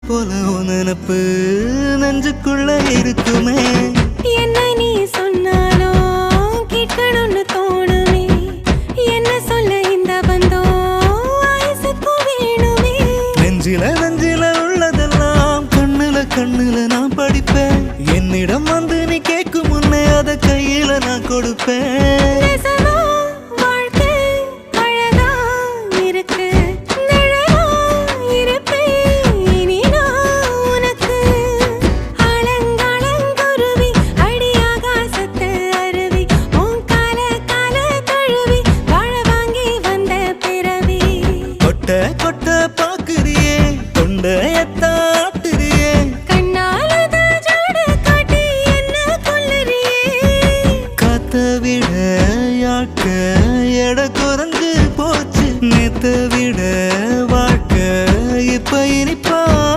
போல நினப்பு நெஞ்சுக்குள்ள இருக்குமே. என்ன நீ சொன்னாலும் கேட்கணும்னு தோணுமே. என்ன சொல்ல இந்த பந்தம் ஆயுசுக்கு வேணுமே. நெஞ்சில உள்ளதெல்லாம் கண்ணுல நான் படிப்பேன். என்னிடம் வந்து நீ கேட்கும் முன்னே அத கையில நான் கொடுப்பேன். நெசமா வாழ்க்கை அழகா இருக்கு. நிழலா இருப்பேன் இனி நான் உனக்கு. ஆலங்குருவி அடியாகாசத்து அருவி. உன் கால தழுவி வாழ வாங்கி வந்த பிறவி. கொட்ட பாக்குறியே தொண்டையத்தாட்டுறியே.